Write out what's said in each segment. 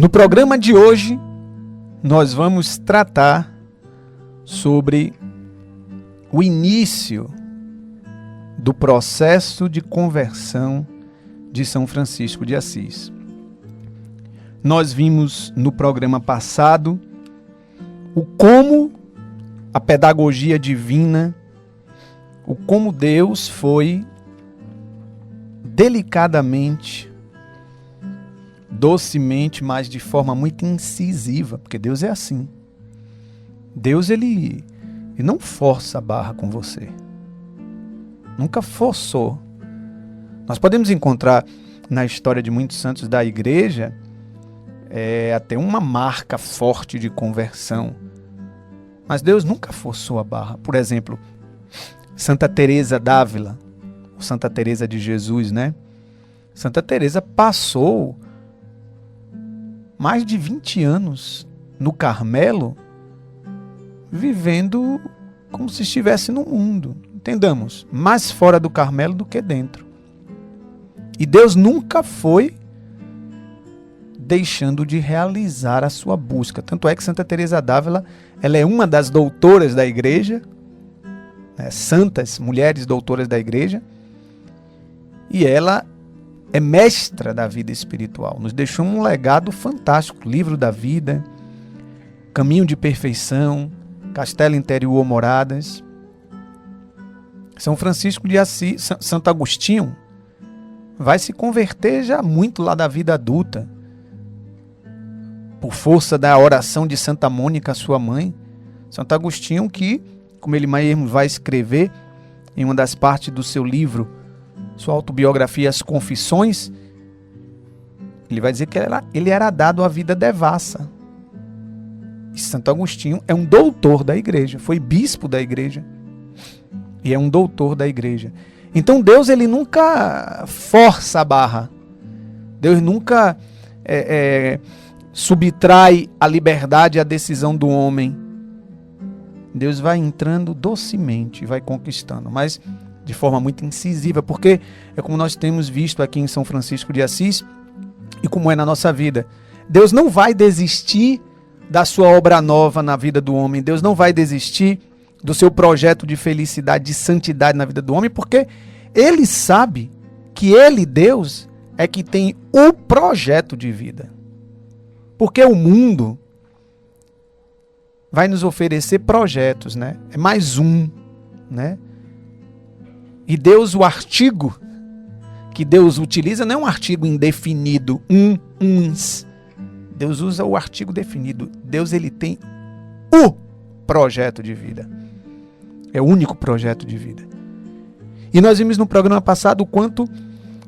No programa de hoje, nós vamos tratar sobre o início do processo de conversão de São Francisco de Assis. Nós vimos no programa passado o como a pedagogia divina, o como Deus foi delicadamente, docemente, mas de forma muito incisiva, porque Deus é assim. Deus, ele não força a barra com você. Nunca forçou. Nós podemos encontrar na história de muitos santos da igreja até uma marca forte de conversão. Mas Deus nunca forçou a barra. Por exemplo, Santa Teresa d'Ávila, ou Santa Teresa de Jesus, né? Santa Teresa passou mais de 20 anos no Carmelo, vivendo como se estivesse no mundo. Entendamos, mais fora do Carmelo do que dentro. E Deus nunca foi deixando de realizar a sua busca. Tanto é que Santa Teresa d'Ávila, ela é uma das doutoras da igreja, né, santas mulheres doutoras da igreja, e ela é mestra da vida espiritual. Nos deixou um legado fantástico. Livro da Vida, Caminho de Perfeição, Castelo Interior, Moradas. São Francisco de Assis, Santo Agostinho, vai se converter já muito lá da vida adulta, por força da oração de Santa Mônica, sua mãe. Santo Agostinho que, como ele mesmo vai escrever em uma das partes do seu livro, sua autobiografia As Confissões, ele vai dizer que ele era dado à vida devassa. E Santo Agostinho é um doutor da igreja, foi bispo da igreja e é um doutor da igreja. Então Deus, ele nunca força a barra. Deus nunca subtrai a liberdade e a decisão do homem. Deus vai entrando docemente, vai conquistando, mas de forma muito incisiva, porque é como nós temos visto aqui em São Francisco de Assis e como é na nossa vida. Deus não vai desistir da sua obra nova na vida do homem. Deus não vai desistir do seu projeto de felicidade, de santidade na vida do homem, porque Ele sabe que Ele, Deus, é que tem o projeto de vida. Porque o mundo vai nos oferecer projetos, né? É mais um, né? E Deus, o artigo que Deus utiliza não é um artigo indefinido, uns. Deus usa o artigo definido. Deus, ele tem o projeto de vida. É o único projeto de vida. E nós vimos no programa passado o quanto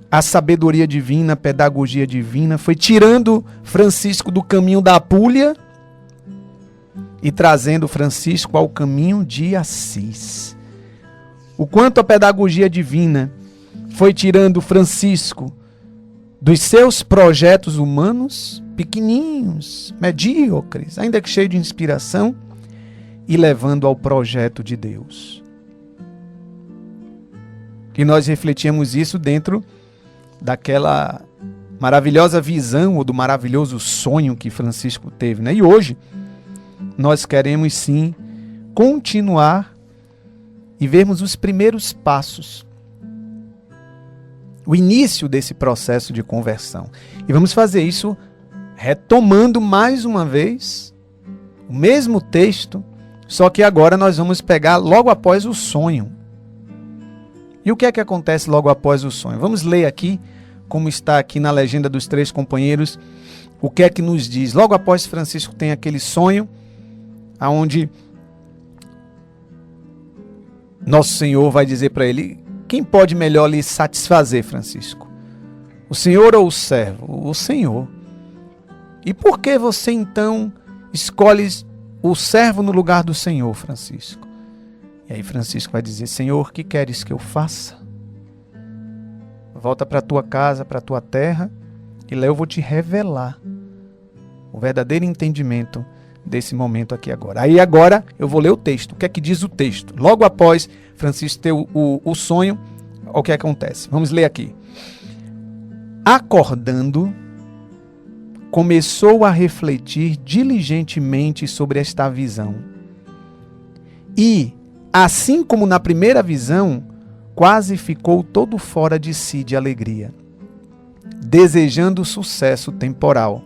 a sabedoria divina, a pedagogia divina foi tirando Francisco do caminho da Apúlia e trazendo Francisco ao caminho de Assis. O quanto a pedagogia divina foi tirando Francisco dos seus projetos humanos, pequeninhos, medíocres, ainda que cheio de inspiração, e levando ao projeto de Deus. E nós refletíamos isso dentro daquela maravilhosa visão ou do maravilhoso sonho que Francisco teve, né? E hoje nós queremos sim continuar e vermos os primeiros passos, o início desse processo de conversão. E vamos fazer isso retomando mais uma vez o mesmo texto, só que agora nós vamos pegar logo após o sonho. E o que é que acontece logo após o sonho? Vamos ler aqui, como está aqui na legenda dos Três Companheiros, o que é que nos diz. Logo após Francisco tem aquele sonho, onde Nosso Senhor vai dizer para ele: quem pode melhor lhe satisfazer, Francisco? O Senhor ou o servo? O Senhor. E por que você então escolhe o servo no lugar do Senhor, Francisco? E aí Francisco vai dizer: Senhor, que queres que eu faça? Volta para a tua casa, para a tua terra, e lá eu vou te revelar o verdadeiro entendimento desse momento aqui agora. Aí agora eu vou ler o texto. O que é que diz o texto? Logo após Francisco ter o sonho, o que acontece? Vamos ler aqui. Acordando, começou a refletir diligentemente sobre esta visão. E, assim como na primeira visão, quase ficou todo fora de si de alegria, desejando sucesso temporal.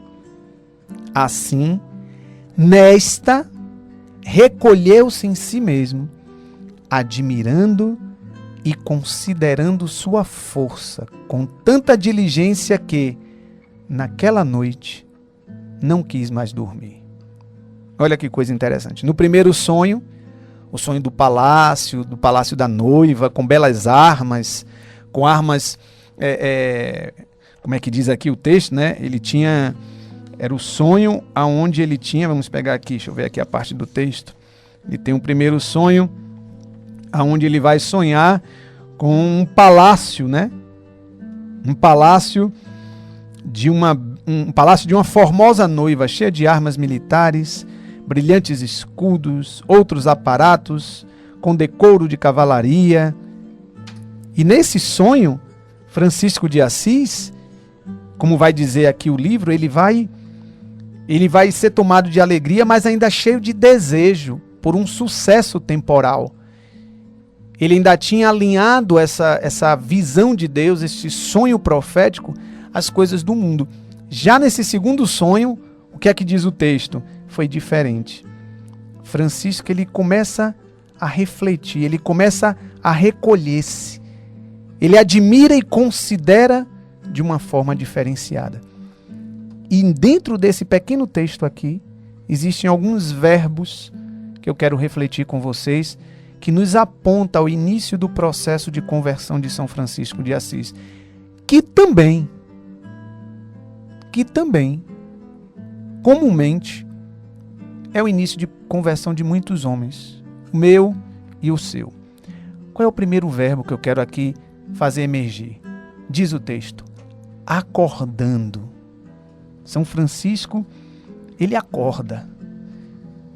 Assim, nesta, recolheu-se em si mesmo, admirando e considerando sua força com tanta diligência que, naquela noite, não quis mais dormir. Olha que coisa interessante. No primeiro sonho, o sonho do palácio da noiva, com belas armas, com armas, como é que diz aqui o texto, né? Era o sonho aonde ele tinha, vamos pegar aqui, deixa eu ver aqui a parte do texto. Ele tem um primeiro sonho, aonde ele vai sonhar com um palácio, né? Um palácio de uma formosa noiva, cheia de armas militares, brilhantes escudos, outros aparatos, com decoro de cavalaria. E nesse sonho, Francisco de Assis, como vai dizer aqui o livro, ele vai ser tomado de alegria, mas ainda cheio de desejo por um sucesso temporal. Ele ainda tinha alinhado essa visão de Deus, esse sonho profético, às coisas do mundo. Já nesse segundo sonho, o que é que diz o texto? Foi diferente. Francisco, ele começa a refletir, ele começa a recolher-se. Ele admira e considera de uma forma diferenciada. E dentro desse pequeno texto aqui, existem alguns verbos que eu quero refletir com vocês, que nos aponta ao início do processo de conversão de São Francisco de Assis, que também, comumente, é o início de conversão de muitos homens, o meu e o seu. Qual é o primeiro verbo que eu quero aqui fazer emergir? Diz o texto, acordando. São Francisco, ele acorda,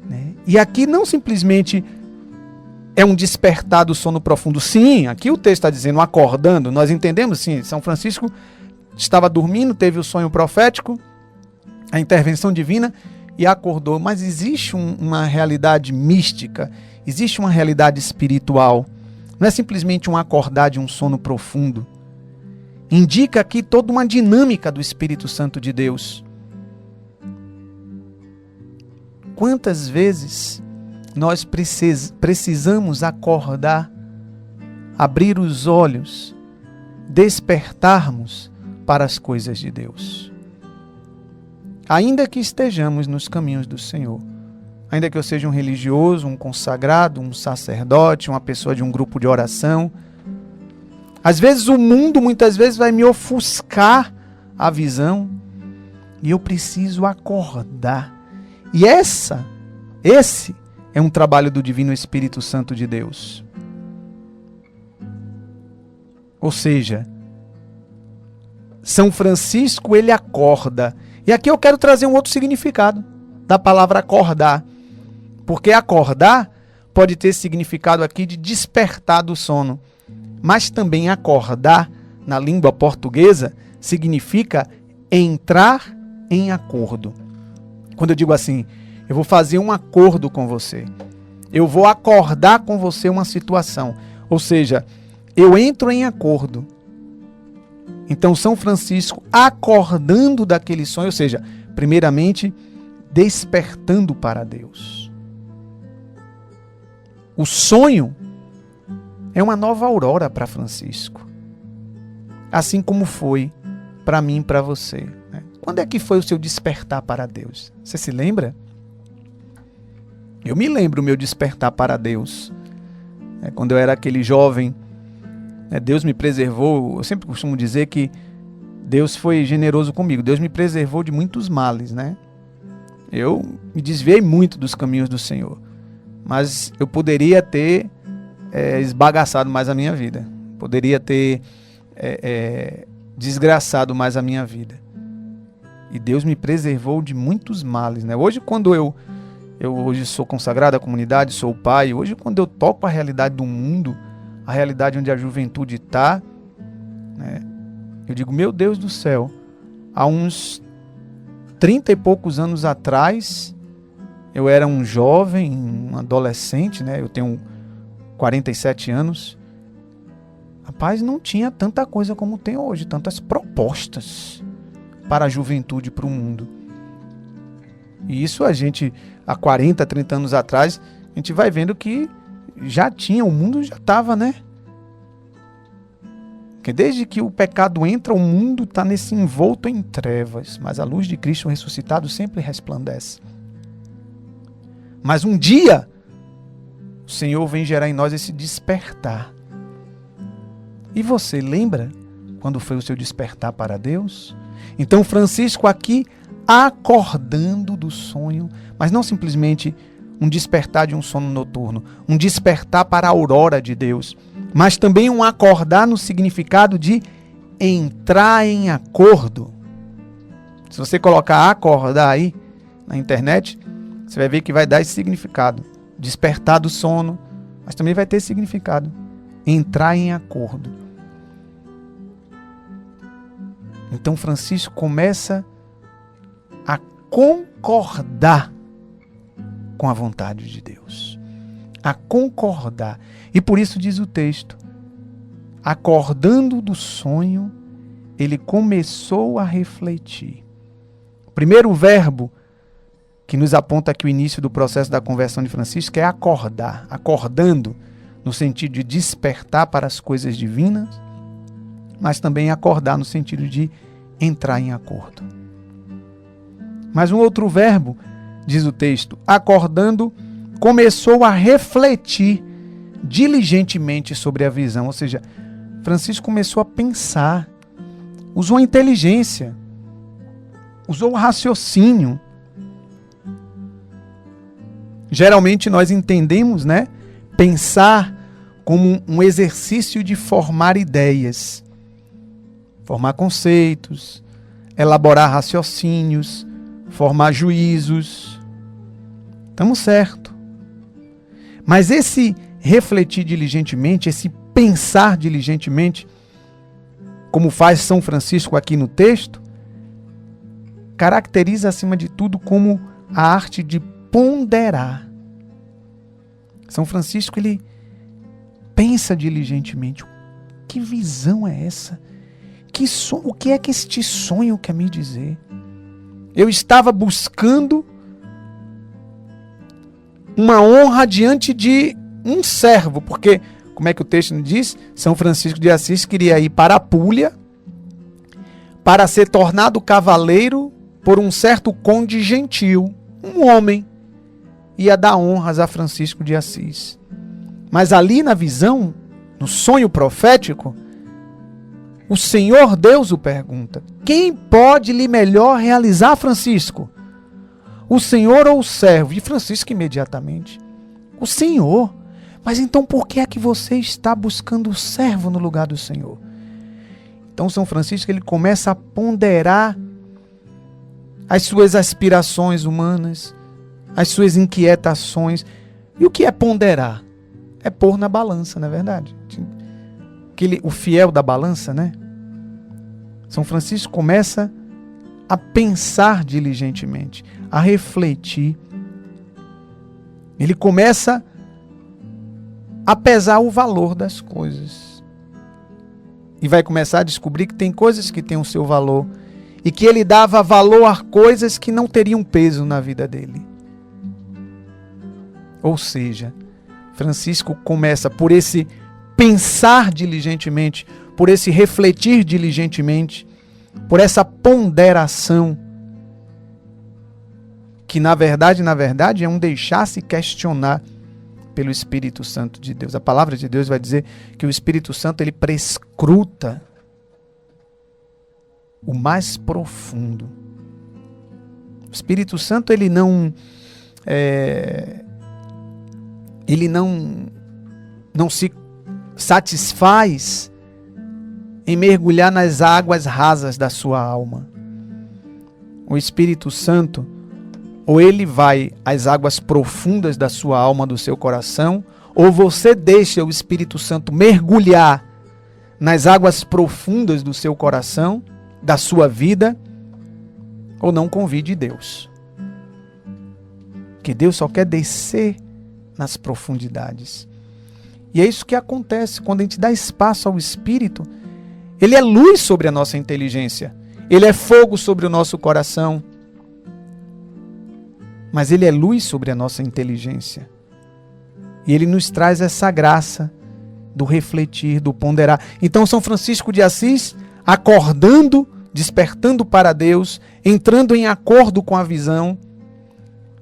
né? E aqui não simplesmente é um despertar do sono profundo. Sim, aqui o texto está dizendo acordando, nós entendemos, sim, São Francisco estava dormindo, teve o sonho profético, a intervenção divina e acordou. Mas existe uma realidade mística, existe uma realidade espiritual. Não é simplesmente um acordar de um sono profundo. Indica aqui toda uma dinâmica do Espírito Santo de Deus. Quantas vezes nós precisamos acordar, abrir os olhos, despertarmos para as coisas de Deus. Ainda que estejamos nos caminhos do Senhor, ainda que eu seja um religioso, um consagrado, um sacerdote, uma pessoa de um grupo de oração, às vezes o mundo muitas vezes vai me ofuscar a visão e eu preciso acordar. E esse é um trabalho do Divino Espírito Santo de Deus. Ou seja, São Francisco, ele acorda. E aqui eu quero trazer um outro significado da palavra acordar. Porque acordar pode ter significado aqui de despertar do sono. Mas também acordar, na língua portuguesa, significa entrar em acordo. Quando eu digo assim, eu vou fazer um acordo com você. Eu vou acordar com você uma situação. Ou seja, eu entro em acordo. Então, São Francisco acordando daquele sonho, ou seja, primeiramente, despertando para Deus. O sonho é uma nova aurora para Francisco. Assim como foi para mim e para você. Quando é que foi o seu despertar para Deus? Você se lembra? Eu me lembro o meu despertar para Deus. Quando eu era aquele jovem, Deus me preservou. Eu sempre costumo dizer que Deus foi generoso comigo. Deus me preservou de muitos males, né? Eu me desviei muito dos caminhos do Senhor. Mas eu poderia ter esbagaçado mais a minha vida. Poderia ter desgraçado mais a minha vida. E Deus me preservou de muitos males, né? Hoje, quando eu hoje sou consagrado à comunidade, sou pai, hoje quando eu toco a realidade do mundo, a realidade onde a juventude está, né, eu digo, meu Deus do céu, há uns 30 e poucos anos atrás, eu era um jovem, um adolescente, né? Eu tenho 47 anos. Rapaz, não tinha tanta coisa como tem hoje, tantas propostas para a juventude, para o mundo. E isso a gente, há 40, 30 anos atrás, a gente vai vendo que já tinha, o mundo já estava, né? Porque desde que o pecado entra, o mundo está nesse envolto em trevas, mas a luz de Cristo ressuscitado sempre resplandece. Mas um dia, o Senhor vem gerar em nós esse despertar. E você lembra quando foi o seu despertar para Deus? Então Francisco aqui acordando do sonho, mas não simplesmente um despertar de um sono noturno, um despertar para a aurora de Deus, mas também um acordar no significado de entrar em acordo. Se você colocar acordar aí na internet, você vai ver que vai dar esse significado. Despertar do sono, mas também vai ter esse significado. Entrar em acordo. Então Francisco começa a concordar com a vontade de Deus. A concordar. E por isso diz o texto, acordando do sonho, ele começou a refletir. O primeiro verbo que nos aponta aqui o início do processo da conversão de Francisco é acordar. Acordando no sentido de despertar para as coisas divinas, mas também acordar no sentido de entrar em acordo. Mas um outro verbo, diz o texto, acordando, começou a refletir diligentemente sobre a visão. Ou seja, Francisco começou a pensar, usou a inteligência, usou o raciocínio. Geralmente nós entendemos, né, pensar como um exercício de formar ideias, formar conceitos, elaborar raciocínios, formar juízos. Estamos certo. Mas esse refletir diligentemente, esse pensar diligentemente, como faz São Francisco aqui no texto, caracteriza acima de tudo como a arte de ponderar. São Francisco, ele pensa diligentemente. Que visão é essa? O que é que este sonho quer me dizer? Eu estava buscando uma honra diante de um servo, porque, como é que o texto nos diz? São Francisco de Assis queria ir para a Puglia para ser tornado cavaleiro por um certo conde gentil, um homem, ia dar honras a Francisco de Assis. Mas ali na visão, no sonho profético, o Senhor Deus o pergunta: quem pode lhe melhor realizar, Francisco? O Senhor ou o servo? E Francisco imediatamente: o Senhor. Mas então por que é que você está buscando o servo no lugar do Senhor? Então São Francisco, ele começa a ponderar as suas aspirações humanas, as suas inquietações. E o que é ponderar? É pôr na balança, não é verdade? O fiel da balança, né? São Francisco começa a pensar diligentemente, a refletir. Ele começa a pesar o valor das coisas. E vai começar a descobrir que tem coisas que têm o seu valor e que ele dava valor a coisas que não teriam peso na vida dele. Ou seja, Francisco começa por esse pensar diligentemente, por esse refletir diligentemente, por essa ponderação, que na verdade é um deixar-se questionar pelo Espírito Santo de Deus. A palavra de Deus vai dizer que o Espírito Santo, ele prescruta o mais profundo. O Espírito Santo, ele não se satisfaz em mergulhar nas águas rasas da sua alma. O Espírito Santo, ou ele vai às águas profundas da sua alma, do seu coração, ou você deixa o Espírito Santo mergulhar nas águas profundas do seu coração, da sua vida, ou não convide Deus. Porque Deus só quer descer nas profundidades. E é isso que acontece quando a gente dá espaço ao Espírito. Ele é luz sobre a nossa inteligência. Ele é fogo sobre o nosso coração. Mas ele é luz sobre a nossa inteligência. E ele nos traz essa graça do refletir, do ponderar. Então São Francisco de Assis, acordando, despertando para Deus, entrando em acordo com a visão,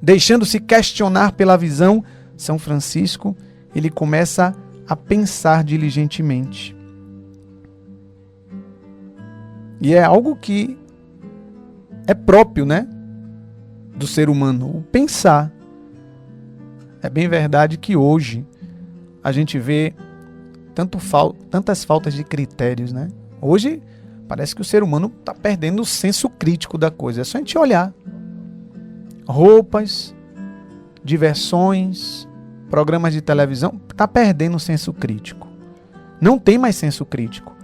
deixando-se questionar pela visão, São Francisco, ele começa a pensar diligentemente. E é algo que é próprio, né, do ser humano, o pensar. É bem verdade que hoje a gente vê tantas faltas de critérios, né? Hoje parece que o ser humano está perdendo o senso crítico da coisa. É só a gente olhar. Roupas, diversões, programas de televisão, está perdendo o senso crítico. Não tem mais senso crítico.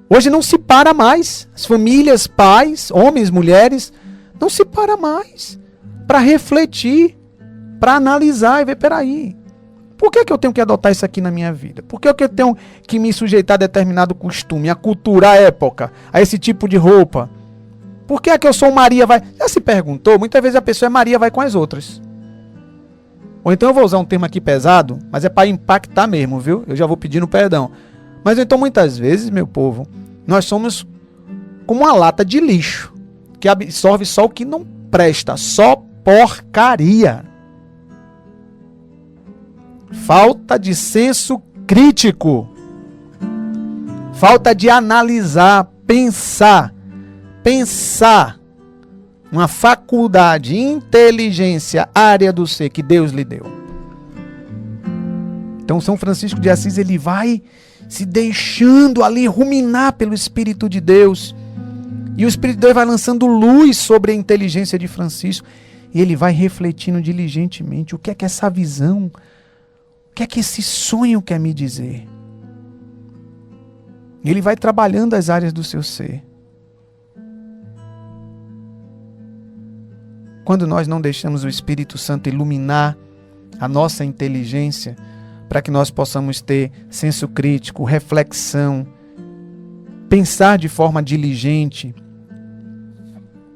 Hoje não se para mais. As famílias, pais, homens, mulheres, não se para mais para refletir, para analisar e ver, peraí, por que eu tenho que adotar isso aqui na minha vida? Por que eu tenho que me sujeitar a determinado costume, a cultura, a época, a esse tipo de roupa? Por que é que eu sou Maria vai? Já se perguntou? Muitas vezes a pessoa é Maria vai com as outras. Ou então eu vou usar um termo aqui pesado, mas é para impactar mesmo, viu? Eu já vou pedindo perdão. Mas então muitas vezes, meu povo, nós somos como uma lata de lixo, que absorve só o que não presta, só porcaria. Falta de senso crítico. Falta de analisar, pensar. Uma faculdade, inteligência, área do ser que Deus lhe deu. Então São Francisco de Assis, ele vai se deixando ali ruminar pelo Espírito de Deus. E o Espírito de Deus vai lançando luz sobre a inteligência de Francisco. E ele vai refletindo diligentemente o que é que essa visão, o que é que esse sonho quer me dizer. Ele vai trabalhando as áreas do seu ser. Quando nós não deixamos o Espírito Santo iluminar a nossa inteligência, para que nós possamos ter senso crítico, reflexão, pensar de forma diligente,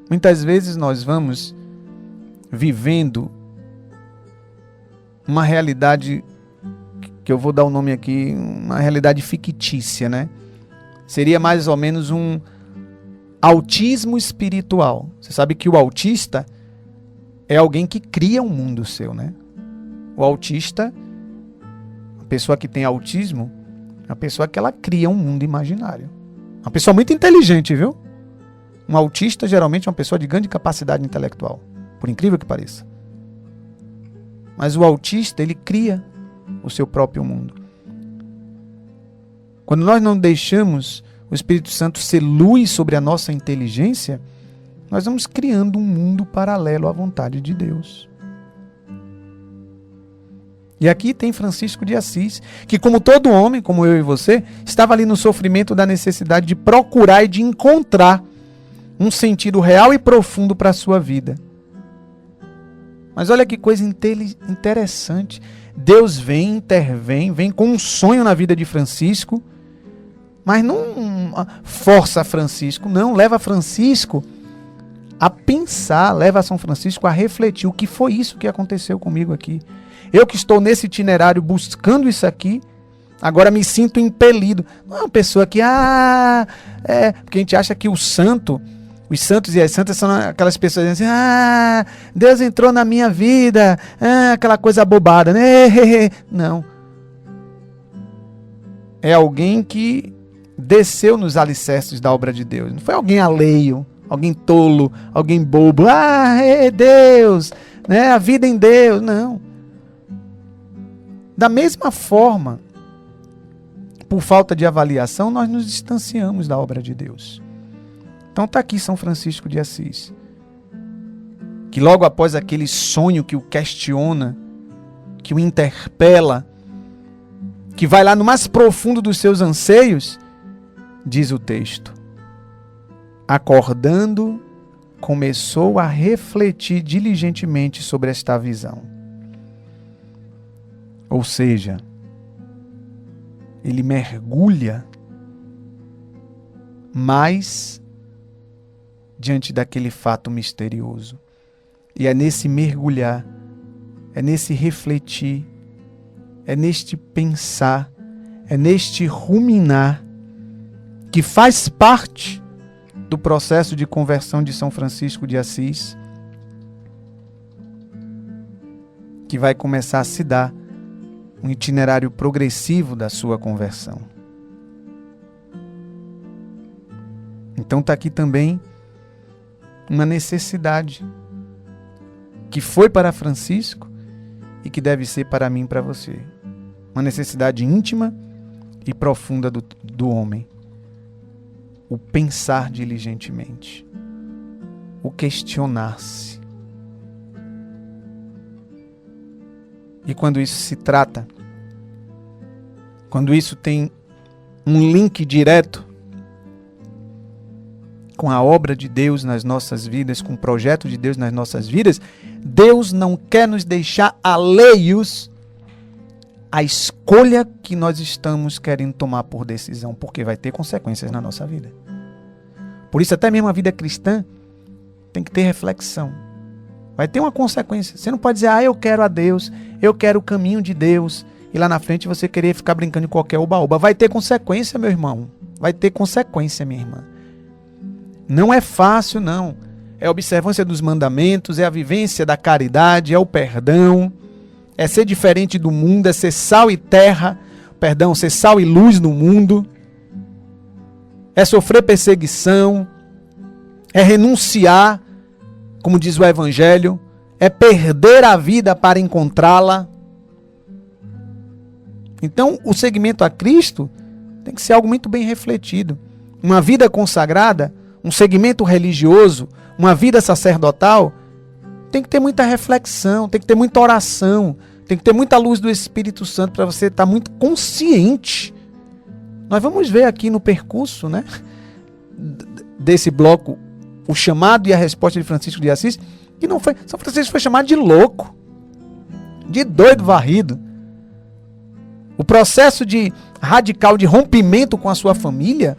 muitas vezes nós vamos vivendo uma realidade, que eu vou dar o nome aqui, uma realidade fictícia, né? Seria mais ou menos um autismo espiritual. Você sabe que o autista é alguém que cria um mundo seu, né? O autista, a pessoa que tem autismo, é uma pessoa que ela cria um mundo imaginário. Uma pessoa muito inteligente, viu? Um autista geralmente é uma pessoa de grande capacidade intelectual, por incrível que pareça. Mas o autista, ele cria o seu próprio mundo. Quando nós não deixamos o Espírito Santo ser luz sobre a nossa inteligência, nós vamos criando um mundo paralelo à vontade de Deus. E aqui tem Francisco de Assis, que como todo homem, como eu e você, estava ali no sofrimento da necessidade de procurar e de encontrar um sentido real e profundo para a sua vida. Mas olha que coisa interessante. Deus intervém, vem com um sonho na vida de Francisco, mas não força Francisco, não, leva Francisco a pensar, leva São Francisco a refletir o que foi isso que aconteceu comigo aqui. Eu que estou nesse itinerário buscando isso aqui, agora me sinto impelido. Não é uma pessoa que, porque a gente acha que os santos e as santas são aquelas pessoas que dizem assim, Deus entrou na minha vida, aquela coisa bobada, né? Não. É alguém que desceu nos alicerces da obra de Deus. Não foi alguém alheio, alguém tolo, alguém bobo. Deus, né? A vida em Deus. Não. Da mesma forma, por falta de avaliação, nós nos distanciamos da obra de Deus. Então está aqui São Francisco de Assis, que logo após aquele sonho que o questiona, que o interpela, que vai lá no mais profundo dos seus anseios, diz o texto: acordando, começou a refletir diligentemente sobre esta visão. Ou seja, ele mergulha mais diante daquele fato misterioso. E é nesse mergulhar, é nesse refletir, é neste pensar, é neste ruminar, que faz parte do processo de conversão de São Francisco de Assis, que vai começar a se dar um itinerário progressivo da sua conversão. Então está aqui também uma necessidade que foi para Francisco e que deve ser para mim e para você. Uma necessidade íntima e profunda do homem. O pensar diligentemente. O questionar-se. E quando isso se trata, quando isso tem um link direto com a obra de Deus nas nossas vidas, com o projeto de Deus nas nossas vidas, Deus não quer nos deixar alheios à escolha que nós estamos querendo tomar por decisão, porque vai ter consequências na nossa vida. Por isso, até mesmo a vida cristã tem que ter reflexão. Vai ter uma consequência. Você não pode dizer, eu quero a Deus, eu quero o caminho de Deus, e lá na frente você querer ficar brincando em qualquer oba-oba. Vai ter consequência, meu irmão. Vai ter consequência, minha irmã. Não é fácil, não. É a observância dos mandamentos, é a vivência da caridade, é o perdão, é ser diferente do mundo, é ser sal e terra, ser sal e luz no mundo, é sofrer perseguição, é renunciar, como diz o Evangelho, é perder a vida para encontrá-la. Então, o seguimento a Cristo tem que ser algo muito bem refletido. Uma vida consagrada, um segmento religioso, uma vida sacerdotal, tem que ter muita reflexão, tem que ter muita oração, tem que ter muita luz do Espírito Santo para você estar muito consciente. Nós vamos ver aqui no percurso, né, desse bloco, o chamado e a resposta de Francisco de Assis, que não foi, São Francisco foi chamado de louco, de doido varrido. O processo de radical de rompimento com a sua família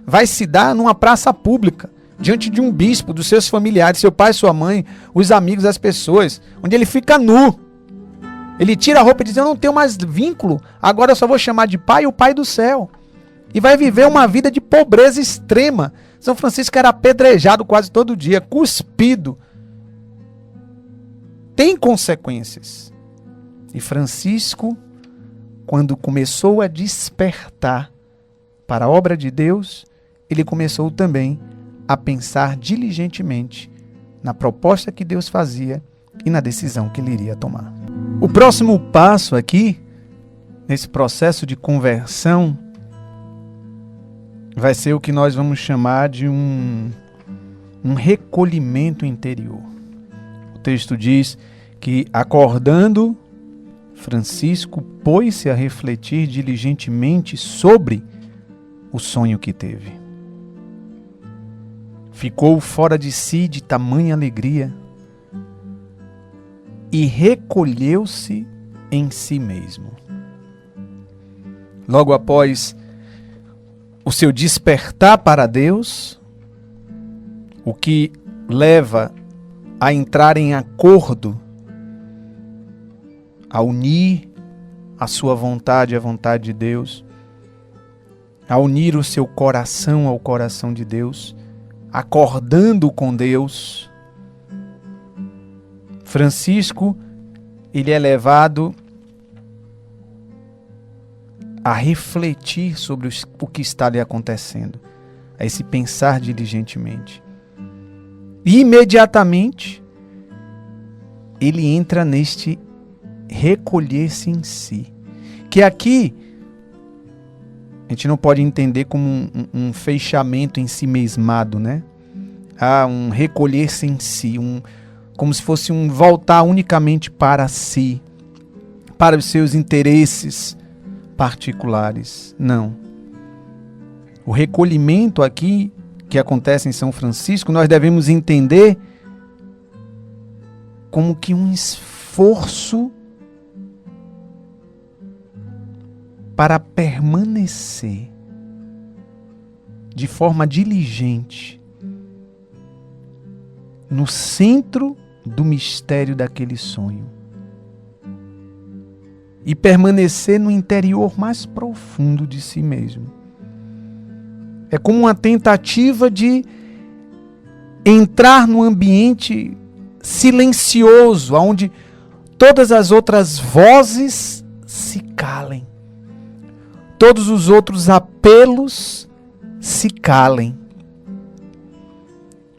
vai se dar numa praça pública, diante de um bispo, dos seus familiares, seu pai, sua mãe, os amigos, as pessoas, onde ele fica nu. Ele tira a roupa e diz, eu não tenho mais vínculo, agora eu só vou chamar de pai o pai do céu. E vai viver uma vida de pobreza extrema. São Francisco era apedrejado quase todo dia, cuspido. Tem consequências. E Francisco, quando começou a despertar para a obra de Deus, ele começou também a pensar diligentemente na proposta que Deus fazia e na decisão que ele iria tomar. O próximo passo aqui, nesse processo de conversão, vai ser o que nós vamos chamar de um recolhimento interior. O texto diz que, acordando, Francisco pôs-se a refletir diligentemente sobre o sonho que teve. Ficou fora de si de tamanha alegria e recolheu-se em si mesmo. Logo após o seu despertar para Deus, o que leva a entrar em acordo, a unir a sua vontade à vontade de Deus, a unir o seu coração ao coração de Deus, acordando com Deus, Francisco, ele é levado a refletir sobre o que está lhe acontecendo, a esse pensar diligentemente. E imediatamente, ele entra neste recolher-se em si, que aqui a gente não pode entender como um fechamento em si mesmado, né? Um recolher-se em si, como se fosse um voltar unicamente para si, para os seus interesses particulares. Não. O recolhimento aqui que acontece em São Francisco, nós devemos entender como que um esforço para permanecer de forma diligente no centro do mistério daquele sonho e permanecer no interior mais profundo de si mesmo. É como uma tentativa de entrar num ambiente silencioso, onde todas as outras vozes se calem, todos os outros apelos se calem,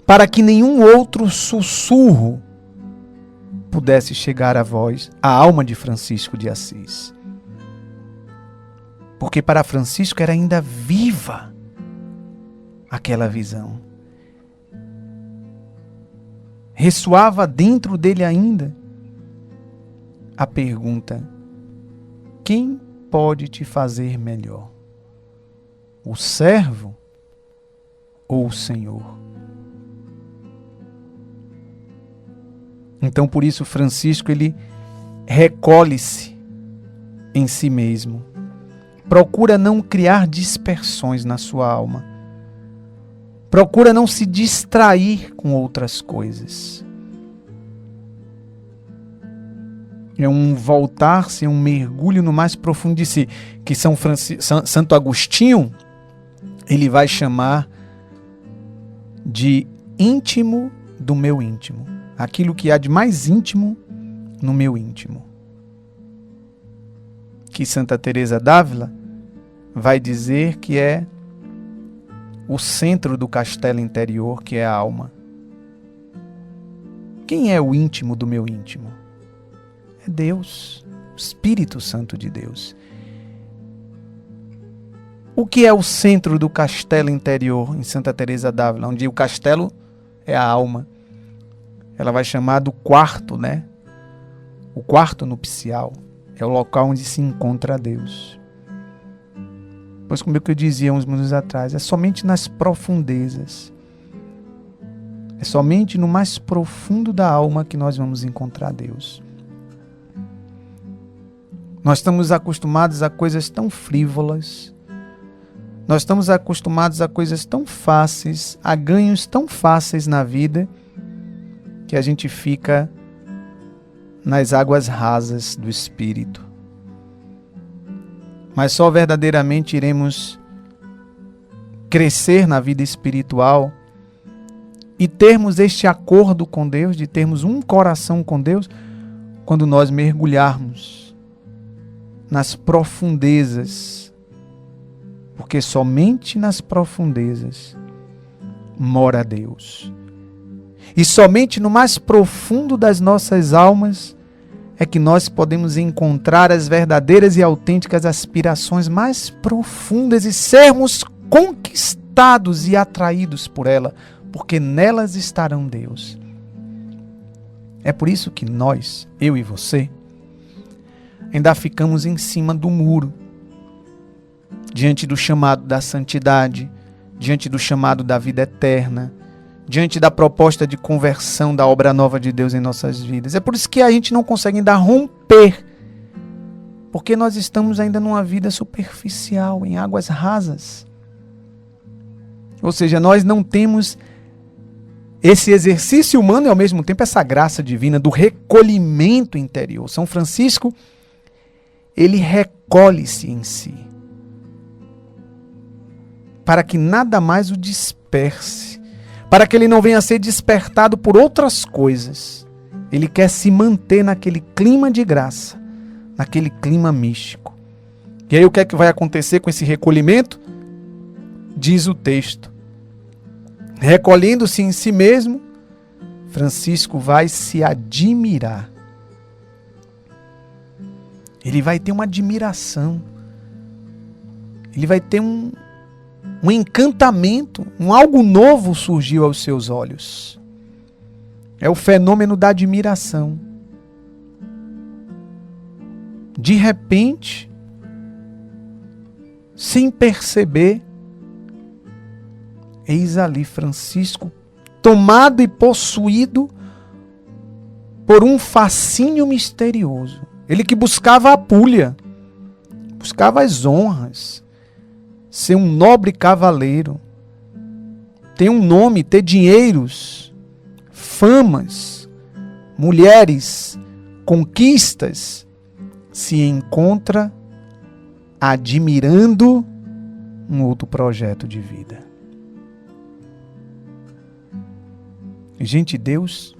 para que nenhum outro sussurro pudesse chegar à voz, à alma de Francisco de Assis. Porque para Francisco era ainda viva aquela visão. Ressoava dentro dele ainda a pergunta: quem pode te fazer melhor? O servo ou o Senhor? Então, por isso, Francisco, ele recolhe-se em si mesmo. Procura não criar dispersões na sua alma. Procura não se distrair com outras coisas. É um voltar-se, é um mergulho no mais profundo de si, que Santo Agostinho, ele vai chamar de íntimo do meu íntimo. Aquilo que há de mais íntimo no meu íntimo. Que Santa Teresa d'Ávila vai dizer que é o centro do castelo interior, que é a alma. Quem é o íntimo do meu íntimo? É Deus, o Espírito Santo de Deus. O que é o centro do castelo interior em Santa Teresa d'Ávila, onde o castelo é a alma? Ela vai chamar do quarto, né? O quarto nupcial é o local onde se encontra Deus. Pois, como eu dizia uns minutos atrás, é somente nas profundezas, é somente no mais profundo da alma que nós vamos encontrar Deus. Nós estamos acostumados a coisas tão frívolas, nós estamos acostumados a coisas tão fáceis, a ganhos tão fáceis na vida, que a gente fica nas águas rasas do Espírito. Mas só verdadeiramente iremos crescer na vida espiritual e termos este acordo com Deus, de termos um coração com Deus, quando nós mergulharmos nas profundezas, porque somente nas profundezas mora Deus. E somente no mais profundo das nossas almas é que nós podemos encontrar as verdadeiras e autênticas aspirações mais profundas e sermos conquistados e atraídos por ela, porque nelas estarão Deus. É por isso que nós, eu e você, ainda ficamos em cima do muro, diante do chamado da santidade, diante do chamado da vida eterna, diante da proposta de conversão da obra nova de Deus em nossas vidas. É por isso que a gente não consegue ainda romper, porque nós estamos ainda numa vida superficial, em águas rasas. Ou seja, nós não temos esse exercício humano e ao mesmo tempo essa graça divina do recolhimento interior. São Francisco, ele recolhe-se em si, para que nada mais o disperse, para que ele não venha a ser despertado por outras coisas. Ele quer se manter naquele clima de graça, naquele clima místico. E aí o que é que vai acontecer com esse recolhimento? Diz o texto: recolhendo-se em si mesmo, Francisco vai se admirar. Ele vai ter uma admiração. Ele vai ter um encantamento, algo novo surgiu aos seus olhos. É o fenômeno da admiração. De repente, sem perceber, Eis ali Francisco, tomado e possuído por um fascínio misterioso. Ele que buscava a pulha, buscava as honras, ser um nobre cavaleiro, ter um nome, ter dinheiros, famas, mulheres, conquistas, se encontra admirando um outro projeto de vida. Gente, Deus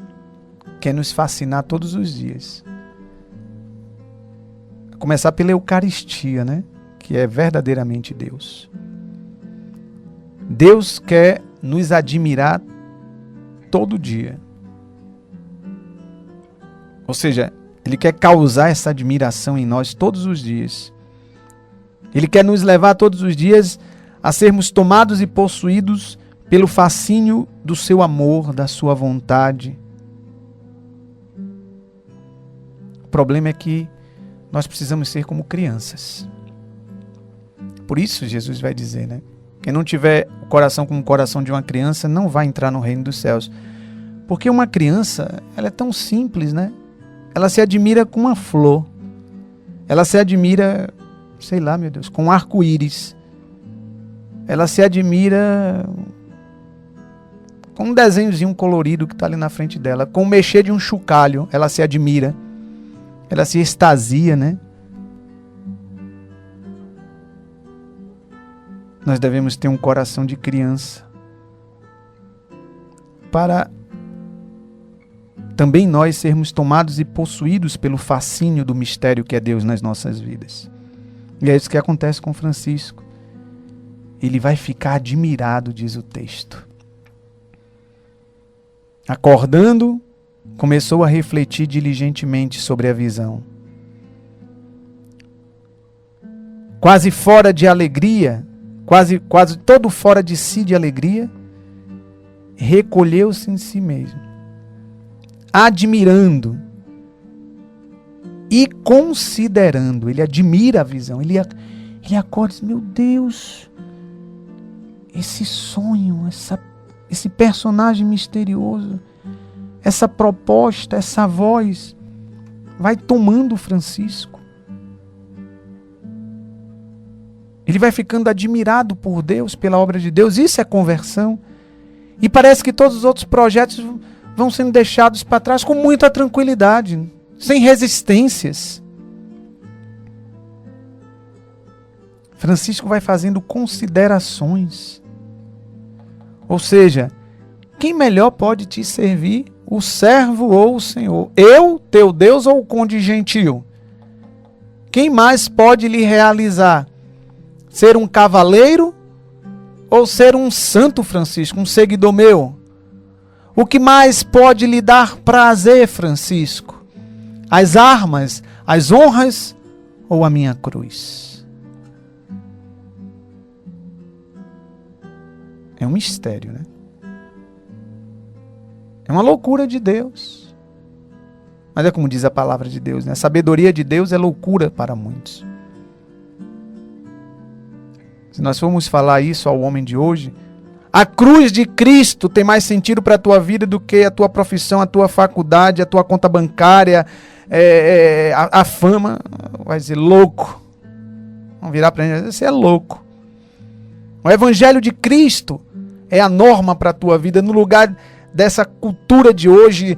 quer nos fascinar todos os dias. A começar pela Eucaristia, né? Que é verdadeiramente Deus. Deus quer nos admirar todo dia. Ou seja, Ele quer causar essa admiração em nós todos os dias. Ele quer nos levar todos os dias a sermos tomados e possuídos pelo fascínio do seu amor, da sua vontade. O problema é que nós precisamos ser como crianças. Por isso Jesus vai dizer, né? Quem não tiver o coração como o coração de uma criança não vai entrar no reino dos céus. Porque uma criança, ela é tão simples, né? Ela se admira com uma flor. Ela se admira, sei lá, meu Deus, com um arco-íris. Ela se admira com um desenhozinho colorido que está ali na frente dela. Com o mexer de um chocalho, ela se admira. Ela se extasia, né? Nós devemos ter um coração de criança para também nós sermos tomados e possuídos pelo fascínio do mistério que é Deus nas nossas vidas. E é isso que acontece com Francisco. Ele vai ficar admirado, diz o texto. Acordando, começou a refletir diligentemente sobre a visão. Quase fora de alegria, quase todo fora de si de alegria, recolheu-se em si mesmo, admirando e considerando. Ele admira a visão, ele acorda e diz, meu Deus, esse sonho, esse personagem misterioso, essa proposta, essa voz, vai tomando Francisco. Ele vai ficando admirado por Deus, pela obra de Deus. Isso é conversão. E parece que todos os outros projetos vão sendo deixados para trás com muita tranquilidade, sem resistências. Francisco vai fazendo considerações. Ou seja, quem melhor pode te servir, o servo ou o Senhor? Eu, teu Deus, ou o conde gentil? Quem mais pode lhe realizar? Ser um cavaleiro ou ser um santo, Francisco, um seguidor meu? O que mais pode lhe dar prazer, Francisco? As armas, as honras ou a minha cruz? É um mistério, né? É uma loucura de Deus. Mas é como diz a palavra de Deus, né? A sabedoria de Deus é loucura para muitos. Se nós formos falar isso ao homem de hoje, a cruz de Cristo tem mais sentido para a tua vida do que a tua profissão, a tua faculdade, a tua conta bancária, a fama. Vai dizer, louco. Vamos virar para ele, você é louco. O Evangelho de Cristo é a norma para a tua vida, no lugar dessa cultura de hoje,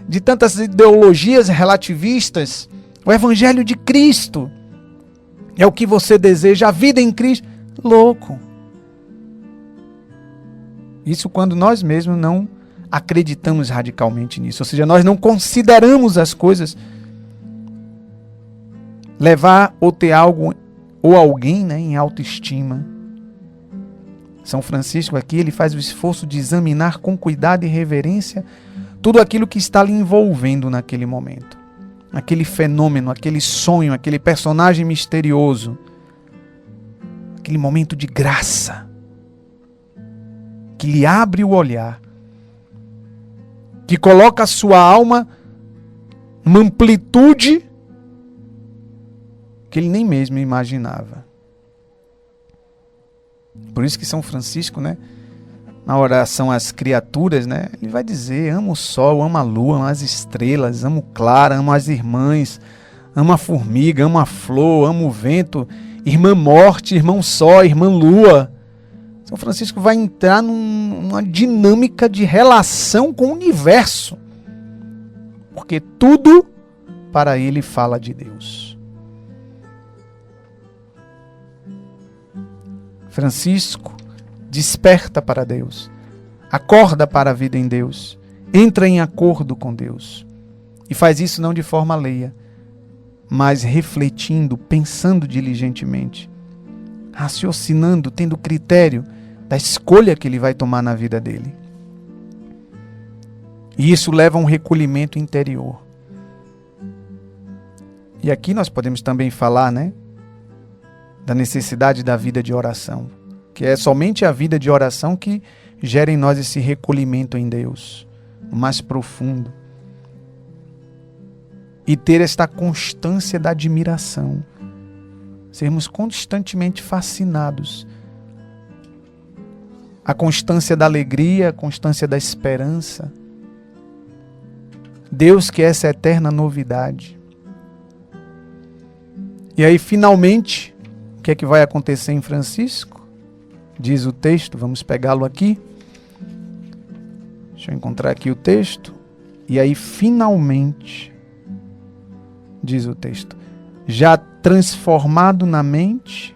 de tantas ideologias relativistas. O Evangelho de Cristo é o que você deseja, a vida em Cristo. Louco. Isso quando nós mesmos não acreditamos radicalmente nisso. Ou seja, nós não consideramos as coisas. Levar ou ter algo ou alguém, né, em autoestima. São Francisco aqui, ele faz o esforço de examinar com cuidado e reverência tudo aquilo que está lhe envolvendo naquele momento. Aquele fenômeno, aquele sonho, aquele personagem misterioso. Aquele momento de graça. Que lhe abre o olhar. Que coloca a sua alma numa amplitude que ele nem mesmo imaginava. Por isso que São Francisco, né, na oração às criaturas, né, ele vai dizer: amo o sol, amo a lua, amo as estrelas, amo Clara, amo as irmãs, amo a formiga, amo a flor, amo o vento, irmã morte, irmão sol, irmã lua. São Francisco vai entrar numa dinâmica de relação com o universo, porque tudo para ele fala de Deus. Francisco desperta para Deus, acorda para a vida em Deus, entra em acordo com Deus e faz isso não de forma alheia, mas refletindo, pensando diligentemente, raciocinando, tendo critério da escolha que ele vai tomar na vida dele. E isso leva a um recolhimento interior. E aqui nós podemos também falar, né, da necessidade da vida de oração, que é somente a vida de oração que gera em nós esse recolhimento em Deus, o mais profundo. E ter esta constância da admiração, sermos constantemente fascinados. A constância da alegria, a constância da esperança. Deus que é essa eterna novidade. E aí, finalmente, o que é que vai acontecer em Francisco? Diz o texto, vamos pegá-lo aqui. Deixa eu encontrar aqui o texto. E aí, finalmente, diz o texto, já transformado na mente,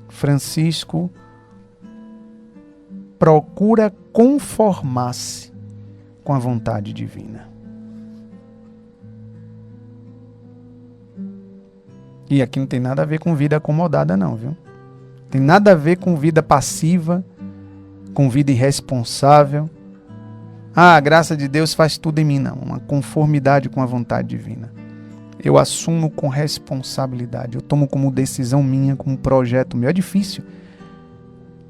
Francisco procura conformar-se com a vontade divina. E aqui não tem nada a ver com vida acomodada não, viu? Tem nada a ver com vida passiva, com vida irresponsável. Ah, a graça de Deus faz tudo em mim, não. Uma conformidade com a vontade divina. Eu assumo com responsabilidade. Eu tomo como decisão minha, como projeto meu. É difícil.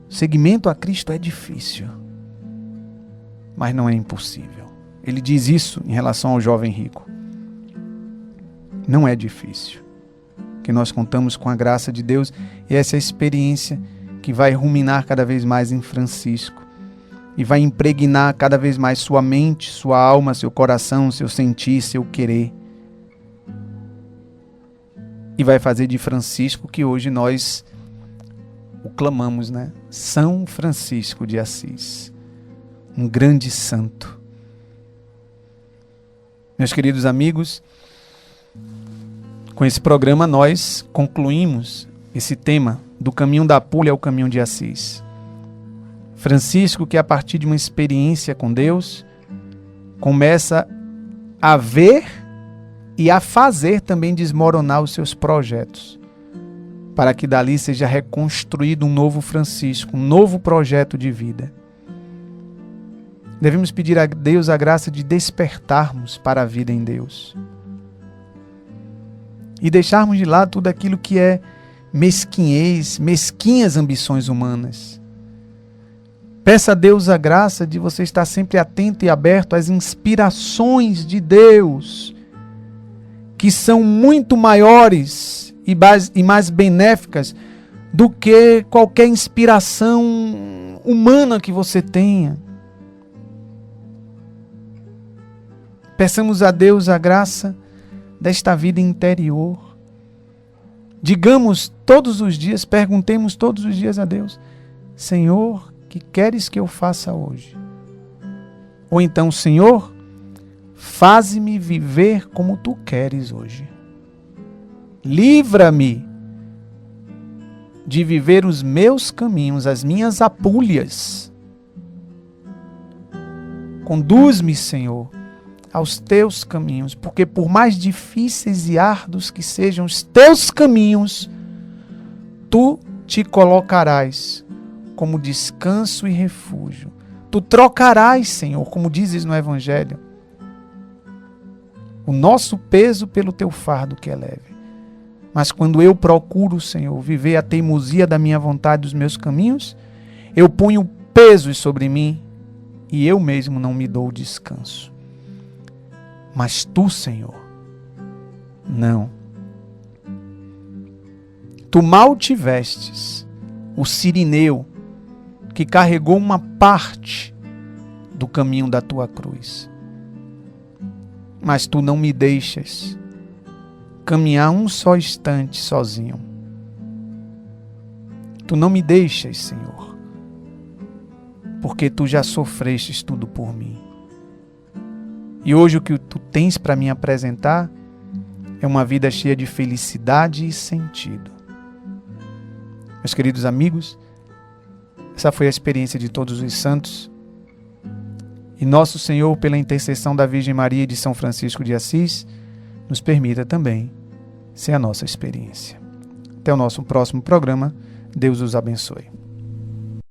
Seguimento a Cristo é difícil, mas não é impossível. Ele diz isso em relação ao jovem rico. Não é difícil, que nós contamos com a graça de Deus e essa experiência que vai ruminar cada vez mais em Francisco e vai impregnar cada vez mais sua mente, sua alma, seu coração, seu sentir, seu querer. E vai fazer de Francisco que hoje nós o clamamos, né? São Francisco de Assis, um grande santo. Meus queridos amigos, com esse programa nós concluímos esse tema do caminho da Apúlia ao caminho de Assis. Francisco, que a partir de uma experiência com Deus, começa a ver e a fazer também desmoronar os seus projetos, para que dali seja reconstruído um novo Francisco, um novo projeto de vida. Devemos pedir a Deus a graça de despertarmos para a vida em Deus e deixarmos de lado tudo aquilo que é mesquinhez, mesquinhas ambições humanas. Peça a Deus a graça de você estar sempre atento e aberto às inspirações de Deus, que são muito maiores e mais benéficas do que qualquer inspiração humana que você tenha. Peçamos a Deus a graça desta vida interior. Digamos todos os dias, perguntemos todos os dias a Deus: Senhor, que queres que eu faça hoje? Ou então, Senhor, faze-me viver como tu queres hoje. Livra-me de viver os meus caminhos, as minhas apúlias. Conduz-me, Senhor, aos teus caminhos, porque por mais difíceis e árduos que sejam os teus caminhos, tu te colocarás como descanso e refúgio. Tu trocarás, Senhor, como dizes no Evangelho, o nosso peso pelo teu fardo que é leve. Mas quando eu procuro, Senhor, viver a teimosia da minha vontade, dos meus caminhos, eu ponho pesos sobre mim e eu mesmo não me dou descanso. Mas tu, Senhor, não. Tu mal tivestes o sirineu, que carregou uma parte do caminho da tua cruz. Mas tu não me deixas caminhar um só instante sozinho. Tu não me deixas, Senhor, porque tu já sofrestes tudo por mim. E hoje o que tu tens para me apresentar é uma vida cheia de felicidade e sentido. Meus queridos amigos, essa foi a experiência de todos os santos. E nosso Senhor, pela intercessão da Virgem Maria e de São Francisco de Assis, nos permita também ser a nossa experiência. Até o nosso próximo programa. Deus os abençoe.